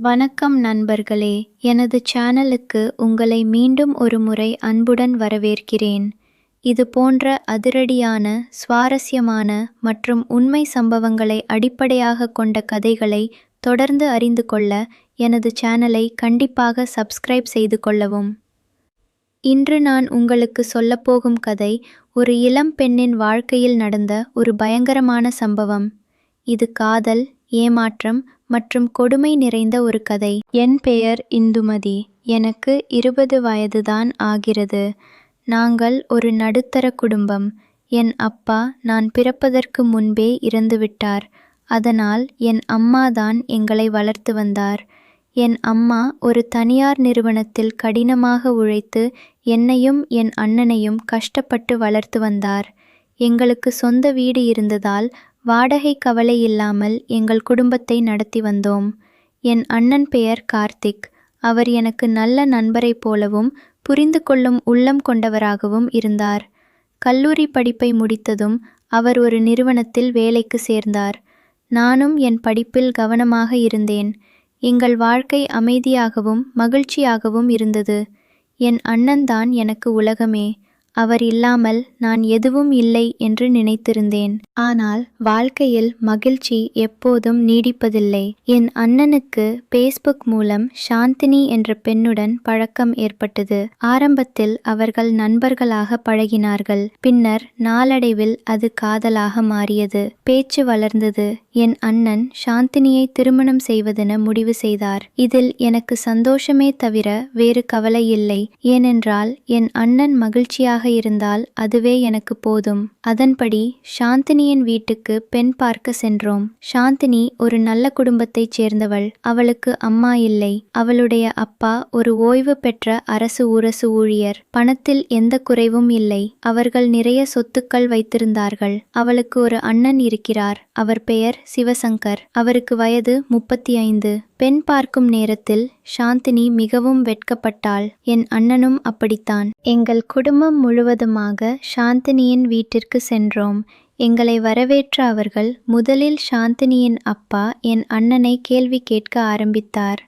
வணக்கம் நண்பர்களே, எனது சேனலுக்கு உங்களை மீண்டும் ஒரு முறை அன்புடன் வரவேற்கிறேன். இது போன்ற அதிரடியான, சுவாரஸ்யமான மற்றும் உண்மை சம்பவங்களை அடிப்படையாகக் கொண்ட கதைகளை தொடர்ந்து அறிந்து கொள்ள எனது சேனலை கண்டிப்பாக சப்ஸ்கிரைப் செய்து கொள்ளவும். இன்று நான் உங்களுக்கு சொல்லப்போகும் கதை ஒரு இளம் பெண்ணின் வாழ்க்கையில் நடந்த ஒரு பயங்கரமான சம்பவம். இது காதல், ஏமாற்றம் மற்றும் கொடுமை நிறைந்த ஒரு கதை. என் பெயர் இந்துமதி. எனக்கு 20 வயதுதான் ஆகிறது. நாங்கள் ஒரு நடுத்தர குடும்பம். என் அப்பா நான் பிறப்பதற்கு முன்பே இறந்துவிட்டார். அதனால் என் அம்மா தான் எங்களை வளர்த்து வந்தார். என் அம்மா ஒரு தனியார் நிறுவனத்தில் கடினமாக உழைத்து என்னையும் என் அண்ணனையும் கஷ்டப்பட்டு வளர்த்து வந்தார். எங்களுக்கு சொந்த வீடு இருந்ததால் வாடகை கவலை இல்லாமல் எங்கள் குடும்பத்தை நடத்தி வந்தோம். என் அண்ணன் பெயர் கார்த்திக். அவர் எனக்கு நல்ல நண்பரைப் போலவும் புரிந்து கொள்ளும் உள்ளம் கொண்டவராகவும் இருந்தார். கல்லூரி படிப்பை முடித்ததும் அவர் ஒரு நிறுவனத்தில் வேலைக்கு சேர்ந்தார். நானும் என் படிப்பில் கவனமாக இருந்தேன். எங்கள் வாழ்க்கை அமைதியாகவும் மகிழ்ச்சியாகவும் இருந்தது. என் அண்ணன்தான் எனக்கு உலகமே. அவர் இல்லாமல் நான் எதுவும் இல்லை என்று நினைத்திருந்தேன். ஆனால் வாழ்க்கையில் மகிழ்ச்சி எப்போதும் நீடிப்பதில்லை. என் அண்ணனுக்கு பேஸ்புக் மூலம் சாந்தினி என்ற பெண்ணுடன் பழக்கம் ஏற்பட்டது. ஆரம்பத்தில் அவர்கள் நண்பர்களாக பழகினார்கள். பின்னர் நாளடைவில் அது காதலாக மாறியது. பேச்சு வளர்ந்தது. என் அண்ணன் சாந்தினியை திருமணம் செய்வதென முடிவு செய்தார். இதில் எனக்கு சந்தோஷமே தவிர வேறு கவலை இல்லை. ஏனென்றால் என் அண்ணன் மகிழ்ச்சியாக இருந்தால் அதுவே எனக்கு போதும். அதன்படி சாந்தினியின் வீட்டுக்கு பெண் பார்க்க சென்றோம். சாந்தினி ஒரு நல்ல குடும்பத்தைச் சேர்ந்தவள். அவளுக்கு அம்மா இல்லை. அவளுடைய அப்பா ஒரு ஓய்வு பெற்ற அரசு ஊழியர். பணத்தில் எந்த குறைவும் இல்லை. அவர்கள் நிறைய சொத்துக்கள் வைத்திருந்தார்கள். அவளுக்கு ஒரு அண்ணன் இருக்கிறார். அவர் பெயர் சிவசங்கர். அவருக்கு வயது 35. பெண் பார்க்கும் நேரத்தில் சாந்தினி மிகவும் வெட்கப்பட்டாள். என் அண்ணனும் அப்படித்தான். எங்கள் குடும்பம் முழுவதுமாக சாந்தினியின் வீட்டிற்கு சென்றோம். எங்களை வரவேற்ற அவர்கள் முதலில் சாந்தினியின் அப்பா என் அண்ணனை கேள்வி கேட்க ஆரம்பித்தார்.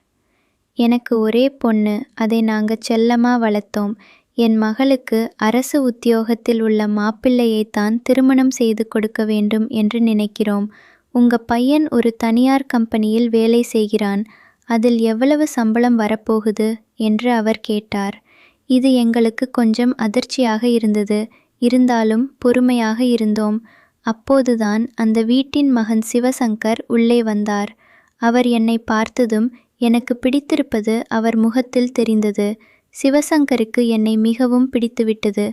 எனக்கு ஒரே பொண்ணு. அதை நாங்க செல்லமா வளர்த்தோம். என் மகளுக்கு அரசு உத்தியோகத்தில் உள்ள மாப்பிள்ளையைத்தான் திருமணம் செய்து கொடுக்க வேண்டும் என்று நினைக்கிறோம். உங்க பையன் ஒரு தனியார் கம்பெனியில் வேலை செய்கிறான். அதில் எவ்வளவு சம்பளம் வரப்போகுது என்று அவர் கேட்டார். இது எங்களுக்கு கொஞ்சம் அதிர்ச்சியாக இருந்தது. இருந்தாலும் பொறுமையாக இருந்தோம். அப்போதுதான் அந்த வீட்டின் மகன் சிவசங்கர் உள்ளே வந்தார். அவர் என்னை பார்த்ததும் எனக்கு பிடித்திருப்பது அவர் முகத்தில் தெரிந்தது. சிவசங்கருக்கு என்னை மிகவும் பிடித்துவிட்டது.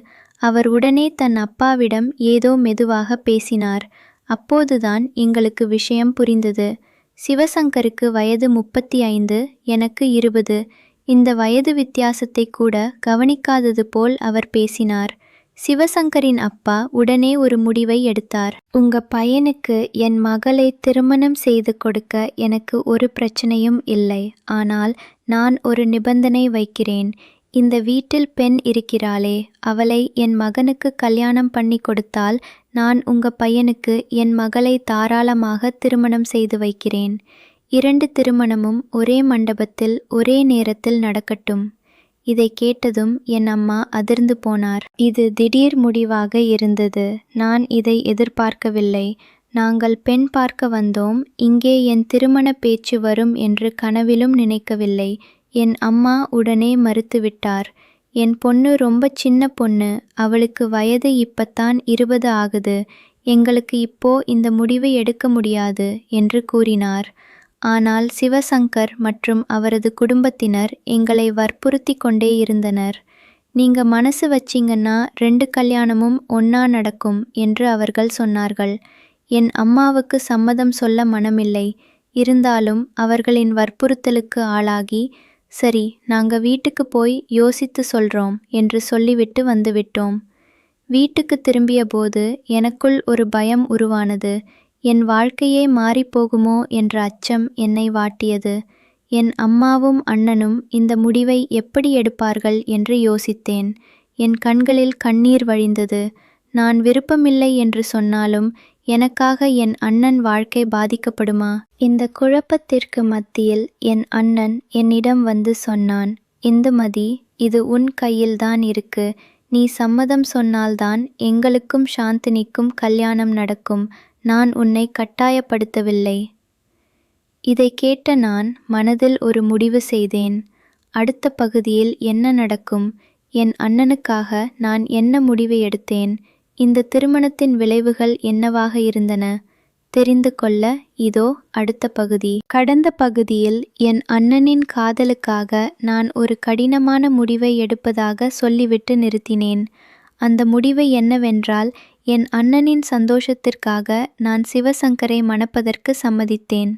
அவர் உடனே தன் அப்பாவிடம் ஏதோ மெதுவாக பேசினார். அப்போதுதான் எங்களுக்கு விஷயம் புரிந்தது. சிவசங்கருக்கு வயது 35, எனக்கு 20. இந்த வயது வித்தியாசத்தை கூட கவனிக்காதது போல் அவர் பேசினார். சிவசங்கரின் அப்பா உடனே ஒரு முடிவை எடுத்தார். உங்க பையனுக்கு என் மகளை திருமணம் செய்து கொடுக்க எனக்கு ஒரு பிரச்சனையும் இல்லை. ஆனால் நான் ஒரு நிபந்தனை வைக்கிறேன். இந்த வீட்டில் பெண் இருக்கிறாளே, அவளை என் மகனுக்கு கல்யாணம் பண்ணி கொடுத்தால் நான் உங்க பையனுக்கு என் மகளை தாராளமாக திருமணம் செய்து வைக்கிறேன். 2 திருமணமும் ஒரே மண்டபத்தில் ஒரே நேரத்தில் நடக்கட்டும். இதை கேட்டதும் என் அம்மா அதிர்ந்து போனார். இது திடீர் முடிவாக இருந்தது. நான் இதை எதிர்பார்க்கவில்லை. நாங்கள் பெண் பார்க்க வந்தோம். இங்கே என் திருமண பேச்சு வரும் என்று கனவிலும் நினைக்கவில்லை. என் அம்மா உடனே மறுத்துவிட்டார். என் பொண்ணு ரொம்ப சின்ன பொண்ணு. அவளுக்கு வயது இப்பத்தான் 20 ஆகுது. எங்களுக்கு இப்போ இந்த முடிவை எடுக்க முடியாது என்று கூறினார். ஆனால் சிவசங்கர் மற்றும் அவரது குடும்பத்தினர் எங்களை வற்புறுத்தி கொண்டே இருந்தனர். நீங்க மனசு வச்சிங்கன்னா 2 கல்யாணமும் ஒன்னா நடக்கும் என்று அவர்கள் சொன்னார்கள். என் அம்மாவுக்கு சம்மதம் சொல்ல மனமில்லை. இருந்தாலும் அவர்களின் வற்புறுத்தலுக்கு ஆளாகி, சரி நாங்க வீட்டுக்கு போய் யோசித்து சொல்றோம் என்று சொல்லிவிட்டு வந்துவிட்டோம். வீட்டுக்கு திரும்பிய போது எனக்குள் ஒரு பயம் உருவானது. என் வாழ்க்கையே மாறிப்போகுமோ என்ற அச்சம் என்னை வாட்டியது. என் அம்மாவும் அண்ணனும் இந்த முடிவை எப்படி எடுப்பார்கள் என்று யோசித்தேன். என் கண்களில் கண்ணீர் வழிந்தது. நான் விருப்பமில்லை என்று சொன்னாலும் எனக்காக என் அண்ணன் வாழ்க்கை பாதிக்கப்படுமா? இந்த குழப்பத்திற்கு மத்தியில் என் அண்ணன் என்னிடம் வந்து சொன்னான், இந்துமதி, இது உன் கையில்தான் இருக்கு. நீ சம்மதம் சொன்னால்தான் எங்களுக்கும் சாந்தினிக்கும் கல்யாணம் நடக்கும். நான் உன்னை கட்டாயப்படுத்தவில்லை. இதை கேட்ட நான் மனதில் ஒரு முடிவு செய்தேன். அடுத்த பகுதியில் என்ன நடக்கும்? என் அண்ணனுக்காக நான் என்ன முடிவை எடுத்தேன்? இந்த திருமணத்தின் விளைவுகள் என்னவாக இருந்தன? தெரிந்து கொள்ள இதோ அடுத்த பகுதி. கடந்த பகுதியில் என் அண்ணனின் காதலுக்காக நான் ஒரு கடினமான முடிவை எடுப்பதாக சொல்லிவிட்டு நிறுத்தினேன். அந்த முடிவு என்னவென்றால், என் அண்ணனின் சந்தோஷத்திற்காக நான் சிவசங்கரை மணப்பதற்கு சம்மதித்தேன்.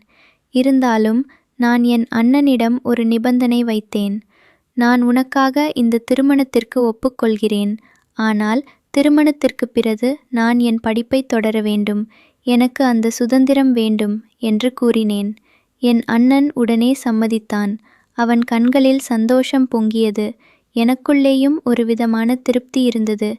இருந்தாலும் நான் என் அண்ணனிடம் ஒரு நிபந்தனை வைத்தேன். நான் உனக்காக இந்த திருமணத்திற்கு ஒப்புக்கொள்கிறேன். ஆனால் திருமணத்திற்கு பிறகு நான் என் படிப்பை தொடர வேண்டும். எனக்கு அந்த சுதந்திரம் வேண்டும் என்று கூறினேன். என் அண்ணன் உடனே சம்மதித்தான். அவன் கண்களில் சந்தோஷம் பொங்கியது. எனக்குள்ளேயும் ஒரு விதமான திருப்தி இருந்தது.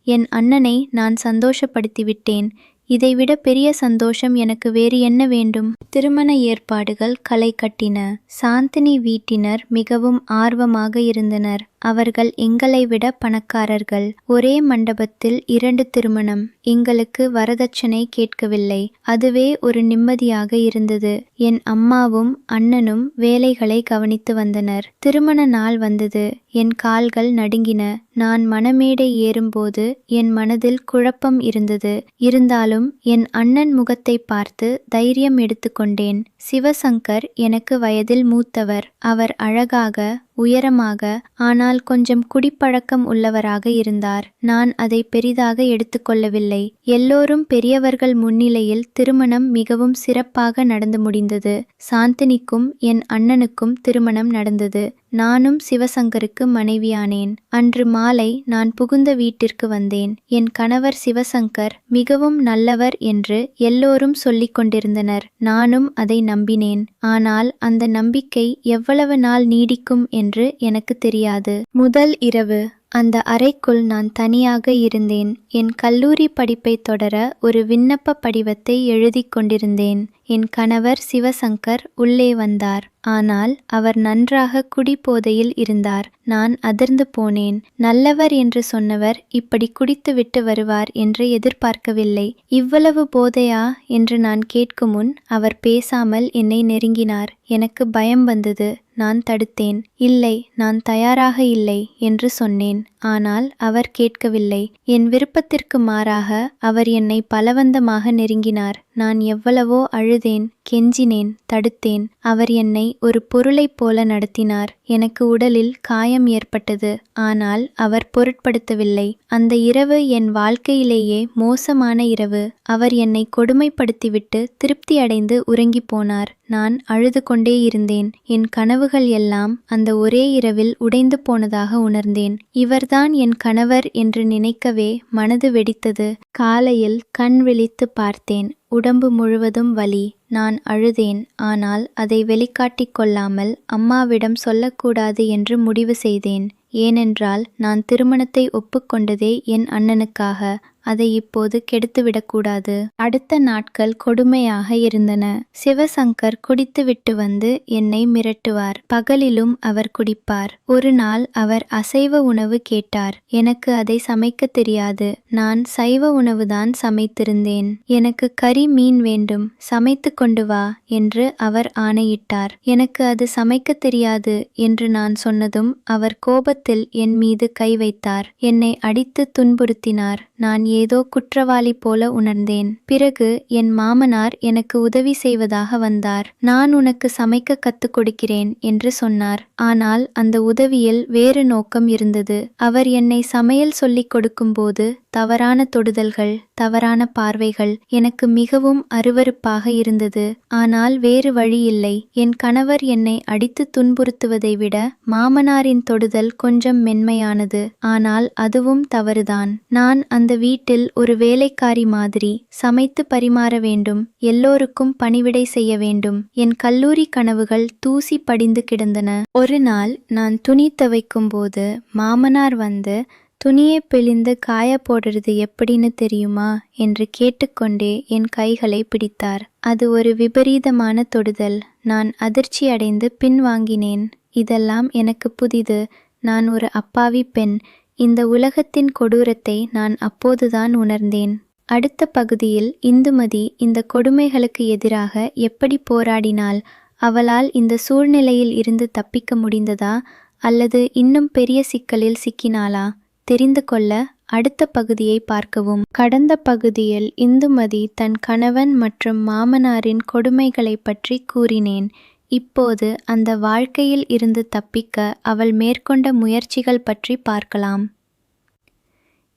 என் அண்ணனை நான் சந்தோஷப்படுத்திவிட்டேன். இதைவிட பெரிய சந்தோஷம் எனக்கு வேறு என்ன வேண்டும்? திருமண ஏற்பாடுகள் களை கட்டின. சாந்தினி வீட்டினர் மிகவும் ஆர்வமாக இருந்தனர். அவர்கள் எங்களை விட பணக்காரர்கள். ஒரே மண்டபத்தில் 2 திருமணம். எங்களுக்கு வரதட்சணை கேட்கவில்லை. அதுவே ஒரு நிம்மதியாக இருந்தது. என் அம்மாவும் அண்ணனும் வேலைகளை கவனித்து வந்தனர். திருமண நாள் வந்தது. என் கால்கள் நடுங்கின. நான் மணமேடை ஏறும்போது என் மனதில் குழப்பம் இருந்தது. இருந்தாலும் என் அண்ணன் முகத்தை பார்த்து தைரியம் எடுத்துக்கொண்டேன். சிவசங்கர் எனக்கு வயதில் மூத்தவர். அவர் அழகாக, உயரமாக, ஆனால் கொஞ்சம் குடிப்பழக்கம் உள்ளவராக இருந்தார். நான் அதை பெரிதாக எடுத்துக்கொள்ளவில்லை. எல்லோரும் பெரியவர்கள் முன்னிலையில் திருமணம் மிகவும் சிறப்பாக நடந்து முடிந்தது. சாந்தினிக்கும் என் அண்ணனுக்கும் திருமணம் நடந்தது. நானும் சிவசங்கருக்கு மனைவியானேன். அன்று மாலை நான் புகுந்த வீட்டிற்கு வந்தேன். என் கணவர் சிவசங்கர் மிகவும் நல்லவர் என்று எல்லோரும் சொல்லிக் கொண்டிருந்தனர். நானும் அதை நம்பினேன். ஆனால் அந்த நம்பிக்கை எவ்வளவு நாள் நீடிக்கும் என்று எனக்கு தெரியாது. முதல் இரவு அந்த அறைக்குள் நான் தனியாக இருந்தேன். என் கல்லூரி படிப்பை தொடர ஒரு விண்ணப்ப படிவத்தை எழுதி கொண்டிருந்தேன். என் கணவர் சிவசங்கர் உள்ளே வந்தார். ஆனால் அவர் நன்றாக குடிபோதையில் இருந்தார். நான் அதிர்ந்து போனேன். நல்லவர் என்று சொன்னவர் இப்படி குடித்துவிட்டு வருவார் என்று எதிர்பார்க்கவில்லை. இவ்வளவு போதையா என்று நான் கேட்கும் முன் அவர் பேசாமல் என்னை நெருங்கினார். எனக்கு பயம் வந்தது. நான் தடுத்தேன். இல்லை, நான் தயாராக இல்லை என்று சொன்னேன். ஆனால் அவர் கேட்கவில்லை. என் விருப்பத்திற்கு மாறாக அவர் என்னை பலவந்தமாக நெருங்கினார். நான் எவ்வளவோ அழுதேன், கெஞ்சினேன், தடுத்தேன். அவர் என்னை ஒரு பொருளைப் போல நடத்தினார். எனக்கு உடலில் காயம் ஏற்பட்டது. ஆனால் அவர் பொருட்படுத்தவில்லை. அந்த இரவு என் வாழ்க்கையிலேயே மோசமான இரவு. அவர் என்னை கொடுமைப்படுத்திவிட்டு திருப்தி அடைந்து உறங்கி போனார். நான் அழுது கொண்டே இருந்தேன். என் கனவுகள் எல்லாம் அந்த ஒரே இரவில் உடைந்து போனதாக உணர்ந்தேன். இவர்தான் என் கணவர் என்று நினைக்கவே மனது வெடித்தது. காலையில் கண் விழித்து பார்த்தேன். உடம்பு முழுவதும் வலி. நான் அழுதேன். ஆனால் அதை வெளிக்காட்டிக் கொள்ளாமல் அம்மாவிடம் சொல்லக்கூடாது என்று முடிவு செய்தேன். ஏனென்றால் நான் திருமணத்தை ஒப்புக்கொண்டதே என் அண்ணனுக்காக. அதை இப்போது கெடுத்துவிடக்கூடாது. அடுத்த நாட்கள் கொடுமையாக இருந்தன. சிவசங்கர் குடித்துவிட்டு வந்து என்னை மிரட்டுவார். பகலிலும் அவர் குடிப்பார். ஒரு நாள் அவர் அசைவ உணவு கேட்டார். எனக்கு அதை சமைக்க தெரியாது. நான் சைவ உணவுதான் சமைத்திருந்தேன். எனக்கு கறி மீன் வேண்டும், சமைத்து கொண்டு வா என்று அவர் ஆணையிட்டார். எனக்கு அது சமைக்க தெரியாது என்று நான் சொன்னதும் அவர் கோபத்தில் என் மீது கை வைத்தார். என்னை அடித்து துன்புறுத்தினார். நான் ஏதோ குற்றவாளி போல உணர்ந்தேன். பிறகு என் மாமனார் எனக்கு உதவி செய்வதாக வந்தார். நான் உனக்கு சமைக்க கத்துக் கொடுக்கிறேன் என்று சொன்னார். ஆனால் அந்த உதவியில் வேறு நோக்கம் இருந்தது. அவர் என்னை சமையல் சொல்லிக் கொடுக்கும்போது தவறான தொடுதல்கள், தவறான பார்வைகள் எனக்கு மிகவும் அருவருப்பாக இருந்தது. ஆனால் வேறு வழி இல்லை. என் கணவர் என்னை அடித்து துன்புறுத்துவதை விட மாமனாரின் தொடுதல் கொஞ்சம் மென்மையானது. ஆனால் அதுவும் தவறுதான். நான் அந்த வீட்டில் ஒரு வேலைக்காரி மாதிரி சமைத்து பரிமாற வேண்டும். எல்லோருக்கும் பணிவிடை செய்ய வேண்டும். என் கல்லூரி கனவுகள் தூசி படிந்து கிடந்தன. ஒரு நாள் நான் துணி துவைக்கும் போது மாமனார் வந்து துணியை பிழிந்து காய போடுறது எப்படின்னு தெரியுமா என்று கேட்டுக்கொண்டே என் கைகளை பிடித்தார். அது ஒரு விபரீதமான தொடுதல். நான் அதிர்ச்சி அடைந்து பின்வாங்கினேன். இதெல்லாம் எனக்கு புதிது. நான் ஒரு அப்பாவி பெண். இந்த உலகத்தின் கொடூரத்தை நான் அப்போதுதான் உணர்ந்தேன். அடுத்த பகுதியில் இந்துமதி இந்த கொடுமைகளுக்கு எதிராக எப்படி போராடினாள்? அவளால் இந்த சூழ்நிலையில் இருந்து தப்பிக்க முடிந்ததா அல்லது இன்னும் பெரிய சிக்கலில் சிக்கினாளா? தெரிந்து கொள்ள அடுத்த பகுதியை பார்க்கவும். கடந்த பகுதியில் இந்துமதி தன் கணவன் மற்றும் மாமனாரின் கொடுமைகளை பற்றி கூறினேன். இப்போது அந்த வாழ்க்கையில் இருந்து தப்பிக்க அவள் மேற்கொண்ட முயற்சிகள் பற்றி பார்க்கலாம்.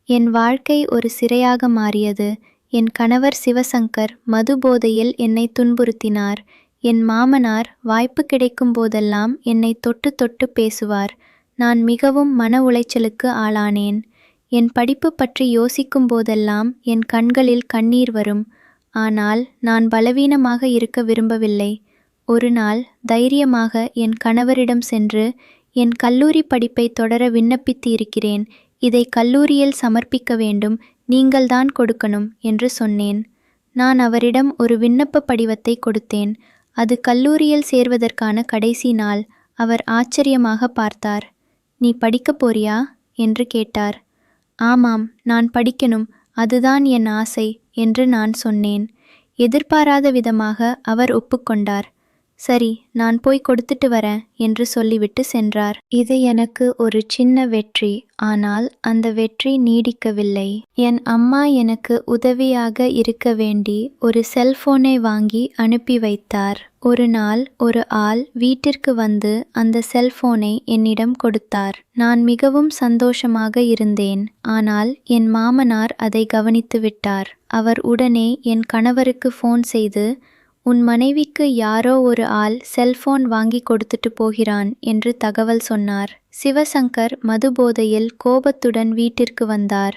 என் வாழ்க்கை ஒரு சிறையாக மாறியது. என் கணவர் சிவசங்கர் மது போதையில் என்னை துன்புறுத்தினார். என் மாமனார் வாய்ப்பு கிடைக்கும் போதெல்லாம் என்னை தொட்டு தொட்டு பேசுவார். நான் மிகவும் மன உளைச்சலுக்கு ஆளானேன். என் படிப்பு பற்றி யோசிக்கும் போதெல்லாம் என் கண்களில் கண்ணீர் வரும். ஆனால் நான் பலவீனமாக இருக்க விரும்பவில்லை. ஒரு நாள் தைரியமாக என் கணவரிடம் சென்று, என் கல்லூரி படிப்பை தொடர விண்ணப்பித்து இருக்கிறேன். இதை கல்லூரியில் சமர்ப்பிக்க வேண்டும். நீங்கள்தான் கொடுக்கணும் என்று சொன்னேன். நான் அவரிடம் ஒரு விண்ணப்ப படிவத்தை கொடுத்தேன். அது கல்லூரியில் சேர்வதற்கான கடைசி நாள். அவர் ஆச்சரியமாக பார்த்தார். நீ படிக்கப் போறியா என்று கேட்டார். ஆமாம், நான் படிக்கணும், அதுதான் என் ஆசை என்று நான் சொன்னேன். எதிர்பாராத விதமாக அவர் ஒப்புக்கொண்டார். சரி, நான் போய் கொடுத்துட்டு வரேன் என்று சொல்லிவிட்டு சென்றார். இது எனக்கு ஒரு சின்ன வெற்றி. ஆனால் அந்த வெற்றி நீடிக்கவில்லை. என் அம்மா எனக்கு உதவியாக இருக்க வேண்டி ஒரு செல்போனை வாங்கி அனுப்பி வைத்தார். ஒரு நாள் ஒரு ஆள் வீட்டிற்கு வந்து அந்த செல்போனை என்னிடம் கொடுத்தார். நான் மிகவும் சந்தோஷமாக இருந்தேன். ஆனால் என் மாமனார் அதை கவனித்து விட்டார். அவர் உடனே என் கணவருக்கு ஃபோன் செய்து, உன் மனைவிக்கு யாரோ ஒரு ஆள் செல்போன் வாங்கி கொடுத்துட்டு போகிறான் என்று தகவல் சொன்னார். சிவசங்கர் மதுபோதையில் கோபத்துடன் வீட்டிற்கு வந்தார்.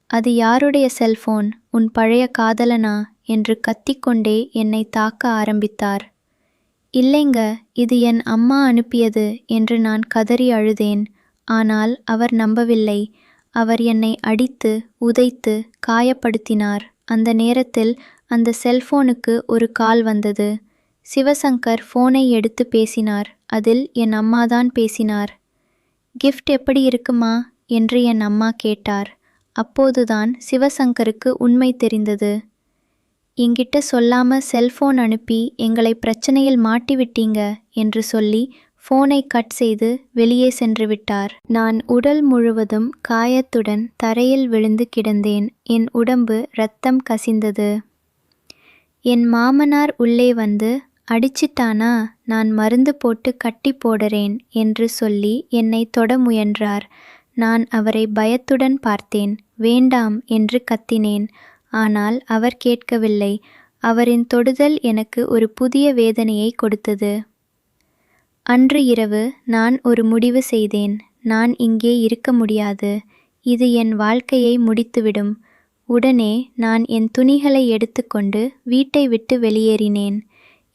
அது யாருடைய செல்போன்? உன் பழைய காதலனா என்று கத்திக்கொண்டே என்னை தாக்க ஆரம்பித்தார். இல்லைங்க, இது என் அம்மா அனுப்பியது என்று நான் கதறி அழுதேன். ஆனால் அவர் நம்பவில்லை. அவர் என்னை அடித்து உதைத்து காயப்படுத்தினார். அந்த நேரத்தில் அந்த செல்போனுக்கு ஒரு கால் வந்தது. சிவசங்கர் ஃபோனை எடுத்து பேசினார். அதில் என் அம்மாதான் பேசினார். கிஃப்ட் எப்படி இருக்குமா என்று என் அம்மா கேட்டார். அப்போதுதான் சிவசங்கருக்கு உண்மை தெரிந்தது. என்கிட்ட சொல்லாம செல்போன் அனுப்பி எங்களை பிரச்சனையில் மாட்டிவிட்டீங்க என்று சொல்லி ஃபோனை கட் செய்து வெளியே சென்று விட்டார். நான் உடல் முழுவதும் காயத்துடன் தரையில் விழுந்து கிடந்தேன். என் உடம்பு இரத்தம் கசிந்தது. என் மாமனார் உள்ளே வந்து, அடிச்சிட்டானா, நான் மருந்து போட்டு கட்டி போடுறேன் என்று சொல்லி என்னை தொட முயன்றார். நான் அவரை பயத்துடன் பார்த்தேன். வேண்டாம் என்று கத்தினேன். ஆனால் அவர் கேட்கவில்லை. அவரின் தொடுதல் எனக்கு ஒரு புதிய வேதனையை கொடுத்தது. அன்று இரவு நான் ஒரு முடிவு செய்தேன். நான் இங்கே இருக்க முடியாது. இது என் வாழ்க்கையை முடித்துவிடும். உடனே நான் என் துணிகளை எடுத்துக்கொண்டு வீட்டை விட்டு வெளியேறினேன்.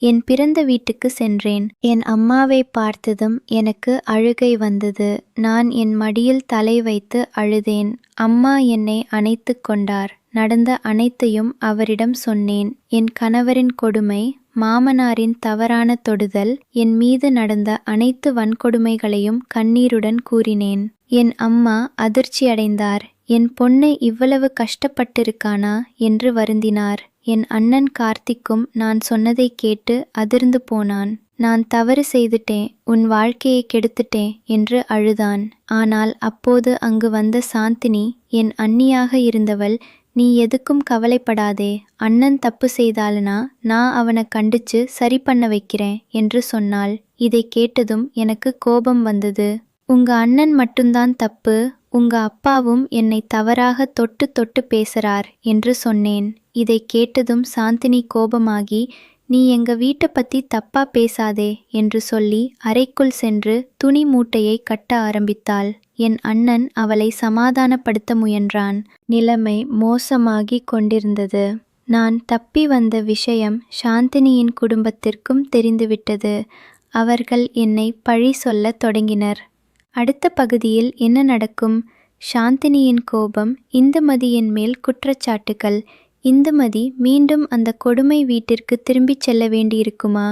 என் பிறந்த வீட்டுக்கு சென்றேன். என் அம்மாவை பார்த்ததும் எனக்கு அழுகை வந்தது. நான் என் மடியில் தலை வைத்து அழுதேன். அம்மா என்னை அணைத்து கொண்டார். நடந்த அனைத்தையும் அவரிடம் சொன்னேன். என் கணவரின் கொடுமை, மாமனாரின் தவறான தொடுதல், என் மீது நடந்த அனைத்து வன்கொடுமைகளையும் கண்ணீருடன் கூறினேன். என் அம்மா அதிர்ச்சியடைந்தார். என் பொண்ணு இவ்வளவு கஷ்டப்பட்டிருக்கானா என்று வருந்தினார். என் அண்ணன் கார்த்திக்கும் நான் சொன்னதை கேட்டு அதிர்ந்து போனான். நான் தவறு செய்துட்டேன், உன் வாழ்க்கையை கெடுத்துட்டேன் என்று அழுதான். ஆனால் அப்போது அங்கு வந்த சாந்தினி, என் அண்ணியாக இருந்தவள், நீ எதுக்கும் கவலைப்படாதே, அண்ணன் தப்பு செய்தாலுனா நான் அவனை கண்டிச்சு சரி பண்ண வைக்கிறேன் என்று சொன்னாள். இதை கேட்டதும் எனக்கு கோபம் வந்தது. உங்க அண்ணன் மட்டும்தான் தப்பு, உங்க அப்பாவும் என்னை தவறாக தொட்டு தொட்டு பேசுறார் என்று சொன்னேன். இதை கேட்டதும் சாந்தினி கோபமாகி, நீ எங்க வீட்டை பத்தி தப்பா பேசாதே என்று சொல்லி அறைக்குள் சென்று துணி மூட்டையை கட்ட ஆரம்பித்தாள். என் அண்ணன் அவளை சமாதானப்படுத்த முயன்றான். நிலைமை மோசமாகி கொண்டிருந்தது. நான் தப்பி வந்த விஷயம் சாந்தினியின் குடும்பத்திற்கும் தெரிந்துவிட்டது. அவர்கள் என்னை பழி சொல்லத் தொடங்கினர். அடுத்த பகுதியில் என்ன நடக்கும்? சாந்தினியின் கோபம், இந்துமதியின் மேல் குற்றச்சாட்டுகள். இந்துமதி மீண்டும் அந்த கொடுமை வீட்டிற்கு திரும்பிச் செல்ல வேண்டியிருக்குமா?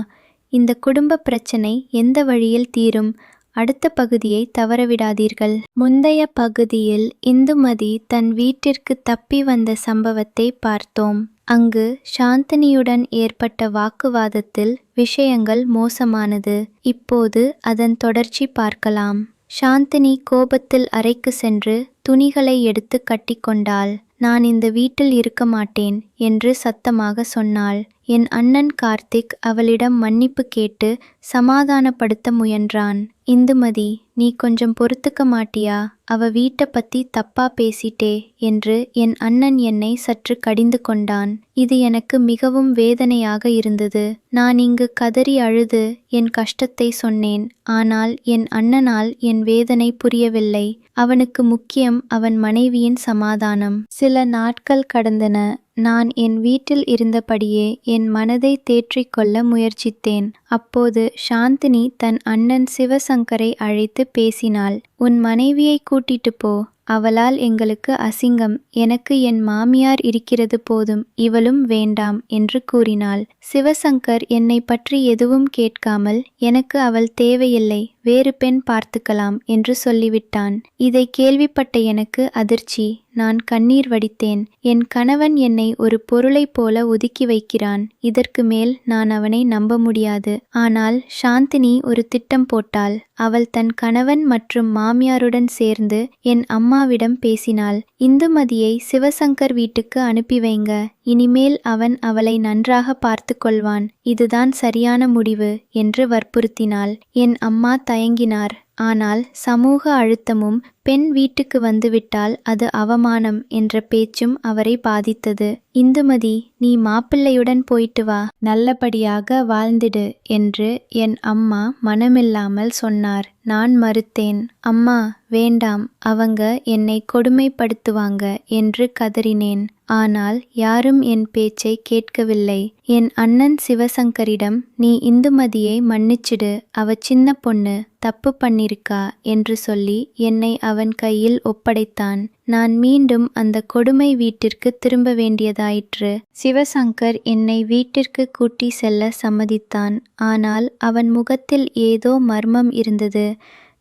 இந்த குடும்ப பிரச்சனை எந்த வழியில் தீரும்? அடுத்த பகுதியை தவறவிடாதீர்கள். முந்தைய பகுதியில் இந்துமதி தன் வீட்டிற்கு தப்பி வந்த சம்பவத்தை பார்த்தோம். அங்கு சாந்தினியுடன் ஏற்பட்ட வாக்குவாதத்தில் விஷயங்கள் மோசமானது. இப்போது அதன் தொடர்ச்சி பார்க்கலாம். சாந்தினி கோபத்தில் அறைக்கு சென்று துணிகளை எடுத்து கட்டிக்கொண்டாள். நான் இந்த வீட்டில் இருக்க மாட்டேன் என்று சத்தமாக சொன்னாள். என் அண்ணன் கார்த்திக் அவளிடம் மன்னிப்பு கேட்டு சமாதானப்படுத்த முயன்றான். இந்துமதி, நீ கொஞ்சம் பொறுத்துக்க மாட்டியா? அவ வீட்டை பத்தி தப்பா பேசிட்டே என்று என் அண்ணன் என்னை சற்று கடிந்து கொண்டான். இது எனக்கு மிகவும் வேதனையாக இருந்தது. நான் இங்கு கதறி அழுது என் கஷ்டத்தை சொன்னேன். ஆனால் என் அண்ணனால் என் வேதனை புரியவில்லை. அவனுக்கு முக்கியம் அவன் மனைவியின் சமாதானம். சில நாட்கள் கடந்தன. நான் என் வீட்டில் இருந்தபடியே என் மனதை தேற்றிக்கொள்ள முயற்சித்தேன். அப்போது சாந்தினி தன் அண்ணன் சிவசங்கரை அழைத்து பேசினாள். உன் மனைவியை கூட்டிட்டு போ. அவளால் எங்களுக்கு அசிங்கம். எனக்கு என் மாமியார் இருக்கிறது போதும், இவளும் வேண்டாம் என்று கூறினாள். சிவசங்கர் என்னை பற்றி எதுவும் கேட்காமல், எனக்கு அவள் தேவையில்லை, வேறு பெண் பார்த்துக்கலாம் என்று சொல்லிவிட்டான். இதை கேள்விப்பட்ட எனக்கு அதிர்ச்சி. நான் கண்ணீர் வடித்தேன். என் கணவன் என்னை ஒரு பொருளைப் போல ஒதுக்கி வைக்கிறான். இதற்கு மேல் நான் அவனை நம்ப முடியாது. ஆனால் சாந்தினி ஒரு திட்டம் போட்டாள். அவள் தன் கணவன் மற்றும் மாமியாருடன் சேர்ந்து என் அம்மாவிடம் பேசினாள். இந்துமதியை சிவசங்கர் வீட்டுக்கு அனுப்பி வைங்க. இனிமேல் அவன் அவளை நன்றாக பார்த்து கொள்வான். இதுதான் சரியான முடிவு என்று வற்புறுத்தினாள். என் அம்மா தயங்கினார். ஆனால் சமூக அழுத்தமும் பெண் வீட்டுக்கு வந்துவிட்டால் அது அவமானம் என்ற பேச்சும் அவரை பாதித்தது. இந்துமதி, நீ மாப்பிள்ளையுடன் போயிட்டு வா, நல்லபடியாக வாழ்ந்திடு என்று என் அம்மா மனமில்லாமல் சொன்னார். நான் மறுத்தேன். அம்மா, வேண்டாம், அவங்க என்னை கொடுமைப்படுத்துவாங்க என்று கதறினேன். ஆனால் யாரும் என் பேச்சை கேட்கவில்லை. என் அண்ணன் சிவசங்கரிடம், நீ இந்துமதியை மன்னிச்சிடு, அவ சின்ன பொண்ணு, தப்பு பண்ணிருக்கா என்று சொல்லி என்னை அவன் கையில் ஒப்படைத்தான். நான் மீண்டும் அந்த கொடுமை வீட்டிற்கு திரும்ப வேண்டியதாயிற்று. சிவசங்கர் என்னை வீட்டிற்கு கூட்டி செல்ல சம்மதித்தான். ஆனால் அவன் முகத்தில் ஏதோ மர்மம் இருந்தது.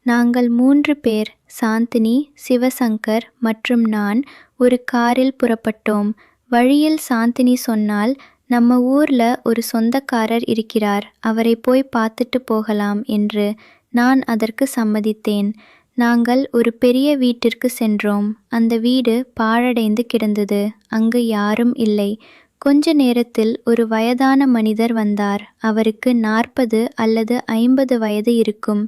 நாங்கள் 3 பேர், சாந்தினி, சிவசங்கர் மற்றும் நான், ஒரு காரில் புறப்பட்டோம். வழியில் சாந்தினி சொன்னால், நம்ம ஊர்ல ஒரு சொந்தக்காரர் இருக்கிறார், அவரை போய் பார்த்துட்டு போகலாம் என்று. நான் அதற்கு சம்மதித்தேன். நாங்கள் ஒரு பெரிய வீட்டிற்கு சென்றோம். அந்த வீடு பாழடைந்து கிடந்தது. அங்கு யாரும் இல்லை. கொஞ்ச நேரத்தில் ஒரு வயதான மனிதர் வந்தார். அவருக்கு 40 அல்லது 50 வயது இருக்கும்.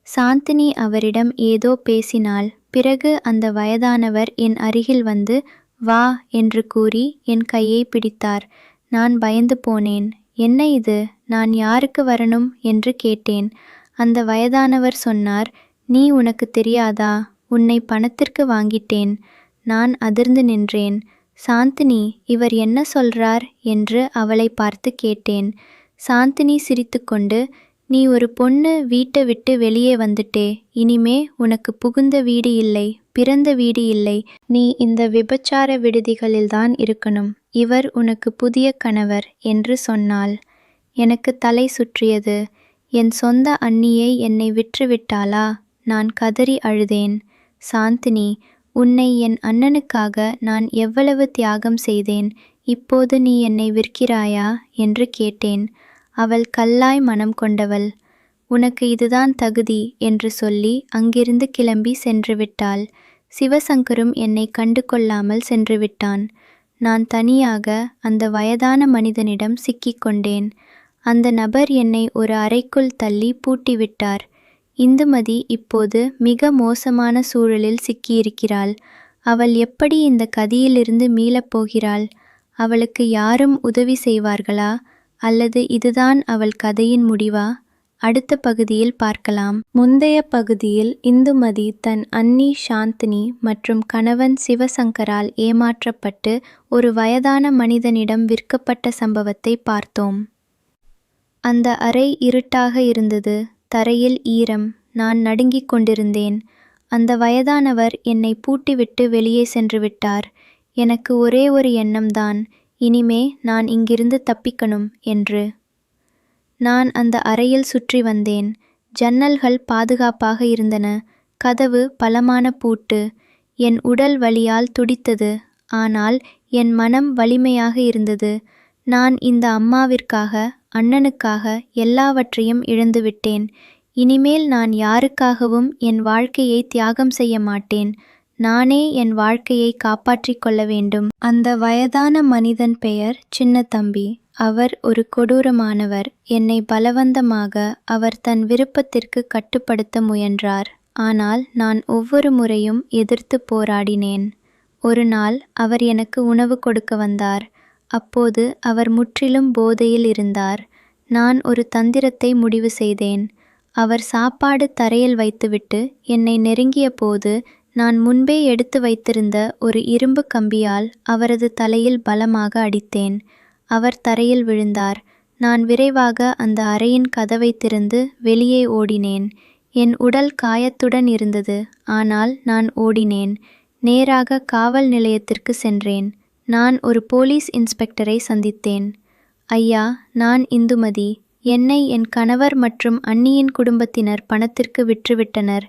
சாந்தினி அவரிடம் ஏதோ பேசினாள். பிறகு அந்த வயதானவர் என் அருகில் வந்து, வா என்று கூறி என் கையை பிடித்தார். நான் பயந்து போனேன். என்ன இது? நான் யாருக்கு வரணும் என்று கேட்டேன். அந்த வயதானவர் சொன்னார், நீ உனக்கு தெரியாதா? உன்னை பணத்திற்கு வாங்கிட்டேன். நான் அதிர்ந்து நின்றேன். சாந்தினி, இவர் என்ன சொல்றார் என்று அவளை பார்த்து கேட்டேன். சாந்தினி சிரித்துக்கொண்டு, நீ ஒரு பொண்ணு வீட்டை விட்டு வெளியே வந்துட்டே. இனிமே உனக்கு புகுந்த வீடு இல்லை, பிறந்த வீடு இல்லை. நீ இந்த விபச்சார விடுதிகளில்தான் இருக்கணும். இவர் உனக்கு புதிய கணவர் என்று சொன்னாள். எனக்கு தலை சுற்றியது. என் சொந்த அண்ணியை என்னை விற்றுவிட்டாளா? நான் கதறி அழுதேன். சாந்தினி, உன்னை என் அண்ணனுக்காக நான் எவ்வளவு தியாகம் செய்தேன். இப்போது நீ என்னை விற்கிறாயா என்று கேட்டேன். அவள் கல்லாய் மனம் கொண்டவள். உனக்கு இதுதான் தகுதி என்று சொல்லி அங்கிருந்து கிளம்பி சென்றுவிட்டாள். சிவசங்கரும் என்னை கண்டு கொள்ளாமல் சென்றுவிட்டான். நான் தனியாக அந்த வயதான மனிதனிடம் சிக்கிக்கொண்டேன். அந்த நபர் என்னை ஒரு அறைக்குள் தள்ளி பூட்டிவிட்டார். இந்துமதி இப்போது மிக மோசமான சூழலில் சிக்கியிருக்கிறாள். அவள் எப்படி இந்த கதியிலிருந்து மீளப்போகிறாள்? அவளுக்கு யாரும் உதவி செய்வார்களா? அல்லது இதுதான் அவள் கதையின் முடிவா? அடுத்த பகுதியில் பார்க்கலாம். முந்தைய பகுதியில் இந்துமதி தன் அண்ணி சாந்தினி மற்றும் கணவன் சிவசங்கரால் ஏமாற்றப்பட்டு ஒரு வயதான மனிதனிடம் விற்கப்பட்ட சம்பவத்தை பார்த்தோம். அந்த அறை இருட்டாக இருந்தது. தரையில் ஈரம். நான் நடுங்கிக் கொண்டிருந்தேன். அந்த வயதானவர் என்னை பூட்டிவிட்டு வெளியே சென்று விட்டார். எனக்கு ஒரே ஒரு எண்ணம்தான், இனிமே நான் இங்கிருந்து தப்பிக்கணும் என்று. நான் அந்த அறையில் சுற்றி வந்தேன். ஜன்னல்கள் பாதுகாப்பாக இருந்தன. கதவு பலமான பூட்டு. என் உடல் வலியால் துடித்தது, ஆனால் என் மனம் வலிமையாக இருந்தது. நான் இந்த அம்மாவிற்காக, அண்ணனுக்காக எல்லாவற்றையும் இழந்துவிட்டேன். இனிமேல் நான் யாருக்காகவும் என் வாழ்க்கையை தியாகம் செய்ய மாட்டேன். நானே என் வாழ்க்கையை காப்பாற்றிக் கொள்ள வேண்டும். அந்த வயதான மனிதன் பெயர் சின்னத்தம்பி. அவர் ஒரு கொடூரமானவர். என்னை பலவந்தமாக அவர் தன் விருப்பத்திற்கு கட்டுப்படுத்த முயன்றார். ஆனால் நான் ஒவ்வொரு முறையும் எதிர்த்து போராடினேன். ஒரு நாள் அவர் எனக்கு உணவு கொடுக்க வந்தார். அப்போது அவர் முற்றிலும் போதையில் இருந்தார். நான் ஒரு தந்திரத்தை முடிவு செய்தேன். அவர் சாப்பாடு தரையில் வைத்துவிட்டு என்னை நெருங்கிய போது நான் முன்பே எடுத்து வைத்திருந்த ஒரு இரும்பு கம்பியால் அவரது தலையில் பலமாக அடித்தேன். அவர் தரையில் விழுந்தார். நான் விரைவாக அந்த அறையின் கதவை திறந்து வெளியே ஓடினேன். என் உடல் காயத்துடன் இருந்தது, ஆனால் நான் ஓடினேன். நேராக காவல் நிலையத்திற்கு சென்றேன். நான் ஒரு போலீஸ் இன்ஸ்பெக்டரை சந்தித்தேன். ஐயா, நான் இந்துமதி. என்னை என் கணவர் மற்றும் அண்ணியின் குடும்பத்தினர் பணத்திற்கு விற்றுவிட்டனர்.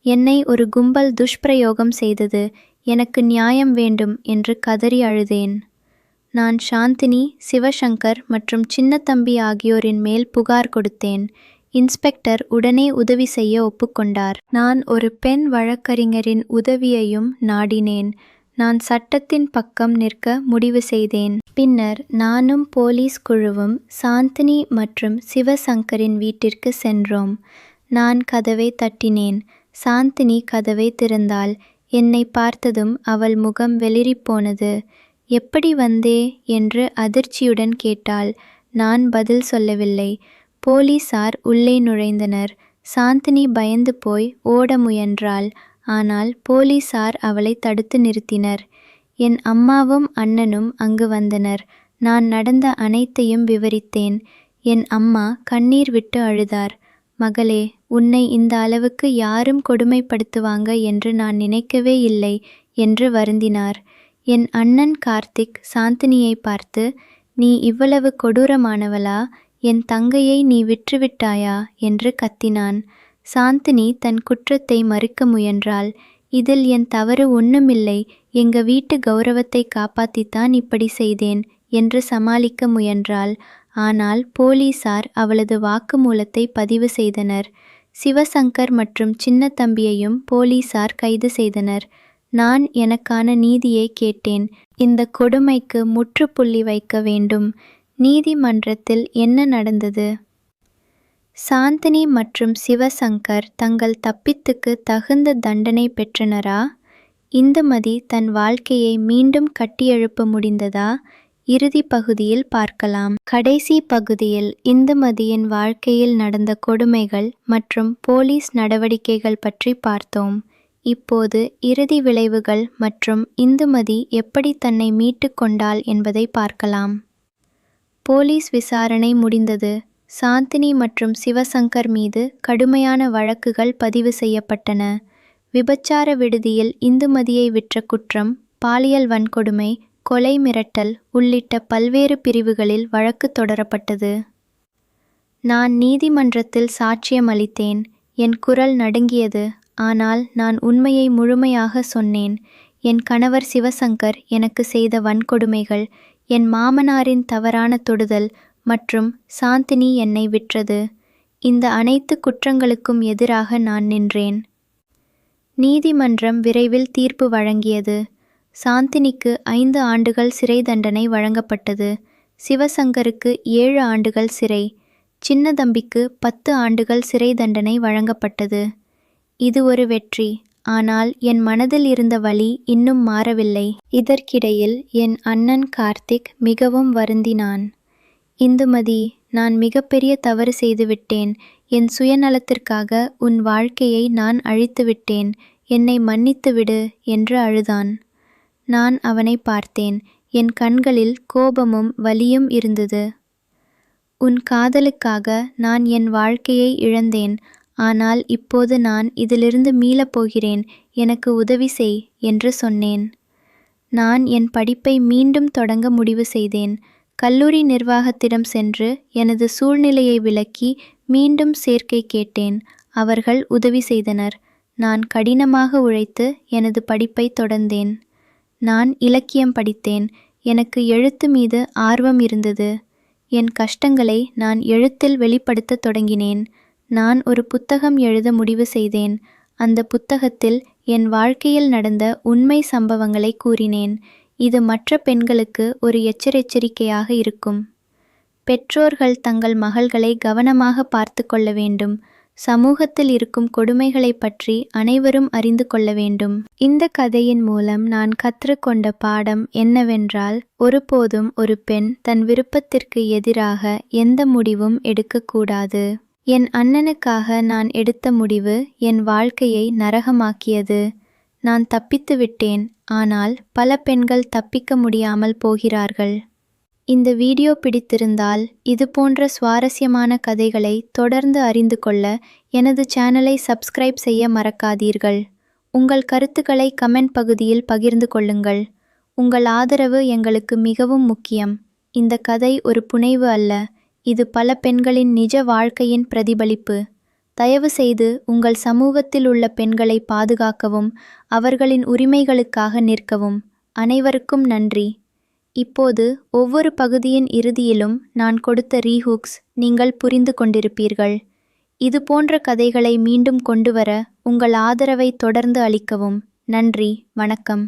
என்னை ஒரு கும்பல் துஷ்பிரயோகம் செய்தது. எனக்கு நியாயம் வேண்டும் என்று கதறி அழுதேன். நான் சாந்தினி, சிவசங்கர் மற்றும் சின்னத்தம்பி ஆகியோரின் மேல் புகார் கொடுத்தேன். இன்ஸ்பெக்டர் உடனே உதவி செய்ய ஒப்புக்கொண்டார். நான் ஒரு பெண் வழக்கறிஞரின் உதவியையும் நாடினேன். நான் சட்டத்தின் பக்கம் நிற்க முடிவு செய்தேன். பின்னர் நானும் போலீஸ் குழுவும் சாந்தினி மற்றும் சிவசங்கரின் வீட்டிற்கு சென்றோம். நான் கதவை தட்டினேன். சாந்தினி கதவை திறந்தாள். என்னை பார்த்ததும் அவள் முகம் வெளிரிப்போனது. எப்படி வந்தே என்று அதிர்ச்சியுடன் கேட்டாள். நான் பதில் சொல்லவில்லை. போலீசார் உள்ளே நுழைந்தனர். சாந்தினி பயந்து போய் ஓட முயன்றாள். ஆனால் போலீசார் அவளை தடுத்து நிறுத்தினர். என் அம்மாவும் அண்ணனும் அங்கு வந்தனர். நான் நடந்த அனைத்தையும் விவரித்தேன். என் அம்மா கண்ணீர் விட்டு அழுதார். மகளே, உன்னை இந்த அளவுக்கு யாரும் கொடுமைப்படுத்துவாங்க என்று நான் நினைக்கவே இல்லை என்று வருந்தினார். என் அண்ணன் கார்த்திக் சாந்தினியை பார்த்து, நீ இவ்வளவு கொடூரமானவளா? என் தங்கையை நீ விற்றுவிட்டாயா என்று கத்தினான். சாந்தினி தன் குற்றத்தை மறுக்க முயன்றாள். இதில் என் தவறு ஒண்ணுமில்லை, எங்க வீட்டு கௌரவத்தை காப்பாத்தித்தான் இப்படி செய்தேன் என்று சமாளிக்க முயன்றாள். ஆனால் போலீசார் அவளது வாக்குமூலத்தை பதிவு செய்தனர். சிவசங்கர் மற்றும் சின்னத்தம்பியையும் போலீசார் கைது செய்தனர். நான் எனக்கான நீதியை கேட்டேன். இந்த கொடுமைக்கு முற்றுப்புள்ளி வைக்க வேண்டும். நீதிமன்றத்தில் என்ன நடந்தது? சாந்தினி மற்றும் சிவசங்கர் தங்கள் தப்பித்துக்கு தகுந்த தண்டனை பெற்றனரா? இந்துமதி தன் வாழ்க்கையை மீண்டும் கட்டியெழுப்ப முடிந்ததா? இறுதி பகுதியில் பார்க்கலாம். கடைசி பகுதியில் இந்துமதியின் வாழ்க்கையில் நடந்த கொடுமைகள் மற்றும் போலீஸ் நடவடிக்கைகள் பற்றி பார்த்தோம். இப்போது இறுதி விளைவுகள் மற்றும் இந்துமதி எப்படி தன்னை மீட்டு கொண்டாள் என்பதை பார்க்கலாம். போலீஸ் விசாரணை முடிந்தது. சாந்தினி மற்றும் சிவசங்கர் மீது கடுமையான வழக்குகள் பதிவு செய்யப்பட்டன. விபச்சார விடுதியில் இந்துமதியை விற்ற குற்றம், பாலியல் வன்கொடுமை, கொலை மிரட்டல் உள்ளிட்ட பல்வேறு பிரிவுகளில் வழக்கு தொடரப்பட்டது. நான் நீதிமன்றத்தில் சாட்சியம் அளித்தேன். என் குரல் நடுங்கியது, ஆனால் நான் உண்மையை முழுமையாக சொன்னேன். என் கணவர் சிவசங்கர் எனக்கு செய்த வன்கொடுமைகள், என் மாமனாரின் தவறான தொடுதல் மற்றும் சாந்தினி என்னை விற்றது, இந்த அனைத்து குற்றங்களுக்கும் எதிராக நான் நின்றேன். நீதிமன்றம் விரைவில் தீர்ப்பு வழங்கியது. சாந்தினிக்கு 5 ஆண்டுகள் சிறை தண்டனை வழங்கப்பட்டது. சிவசங்கருக்கு 7 ஆண்டுகள் சிறை, சின்னதம்பிக்கு 10 ஆண்டுகள் சிறை தண்டனை வழங்கப்பட்டது. இது ஒரு வெற்றி. ஆனால் என் மனதில் இருந்த வலி இன்னும் மாறவில்லை. இதற்கிடையில் என் அண்ணன் கார்த்திக் மிகவும் வருந்தினான். இந்துமதி, நான் மிகப்பெரிய தவறு செய்துவிட்டேன். என் சுயநலத்திற்காக உன் வாழ்க்கையை நான் அழித்துவிட்டேன். என்னை மன்னித்துவிடு என்று அழுதான். நான் அவனை பார்த்தேன். என் கண்களில் கோபமும் வலியும் இருந்தது. உன் காதலுக்காக நான் என் வாழ்க்கையை இழந்தேன். ஆனால் இப்போது நான் இதிலிருந்து மீளப் போகிறேன், எனக்கு உதவி செய் என்று சொன்னேன். நான் என் படிப்பை மீண்டும் தொடங்க முடிவு செய்தேன். கல்லூரி நிர்வாகத்திடம் சென்று எனது சூழ்நிலையை விளக்கி மீண்டும் சேர்க்கை கேட்டேன். அவர்கள் உதவி செய்தனர். நான் கடினமாக உழைத்து எனது படிப்பை தொடர்ந்தேன். நான் இலக்கியம் படித்தேன். எனக்கு எழுத்து மீது ஆர்வம் இருந்தது. என் கஷ்டங்களை நான் எழுத்தில் வெளிப்படுத்தத் தொடங்கினேன். நான் ஒரு புத்தகம் எழுத முடிவு செய்தேன். அந்த புத்தகத்தில் என் வாழ்க்கையில் நடந்த உண்மை சம்பவங்களை கூறினேன். இது மற்ற பெண்களுக்கு ஒரு எச்சரிக்கையாக இருக்கும். பெற்றோர்கள் தங்கள் மகள்களை கவனமாக பார்த்து கொள்ள வேண்டும். சமூகத்தில் இருக்கும் கொடுமைகளை பற்றி அனைவரும் அறிந்து கொள்ள வேண்டும். இந்த கதையின் மூலம் நான் கற்றுக்கொண்ட பாடம் என்னவென்றால், ஒருபோதும் ஒரு பெண் தன் விருப்பத்திற்கு எதிராக எந்த முடிவும் எடுக்கக்கூடாது. என் அண்ணனுக்காக நான் எடுத்த முடிவு என் வாழ்க்கையை நரகமாக்கியது. நான் தப்பித்து விட்டேன், ஆனால் பல பெண்கள் தப்பிக்க முடியாமல் போகிறார்கள். இந்த வீடியோ பிடித்திருந்தால் இது போன்ற சுவாரஸ்யமான கதைகளை தொடர்ந்து அறிந்து கொள்ள எனது சேனலை சப்ஸ்கிரைப் செய்ய மறக்காதீர்கள். உங்கள் கருத்துக்களை கமெண்ட் பகுதியில் பகிர்ந்து கொள்ளுங்கள். உங்கள் ஆதரவு எங்களுக்கு மிகவும் முக்கியம். இந்த கதை ஒரு புனைவு அல்ல, இது பல பெண்களின் நிஜ வாழ்க்கையின் பிரதிபலிப்பு. தயவு செய்து உங்கள் சமூகத்தில் உள்ள பெண்களை பாதுகாக்கவும் அவர்களின் உரிமைகளுக்காக நிற்கவும். அனைவருக்கும் நன்றி. இப்போது ஒவ்வொரு பகுதியின் இறுதியிலும் நான் கொடுத்த ரீஹூக்ஸ் நீங்கள் புரிந்து கொண்டிருப்பீர்கள். இது போன்ற கதைகளை மீண்டும் கொண்டுவர உங்கள் ஆதரவை தொடர்ந்து அளிக்கவும். நன்றி, வணக்கம்.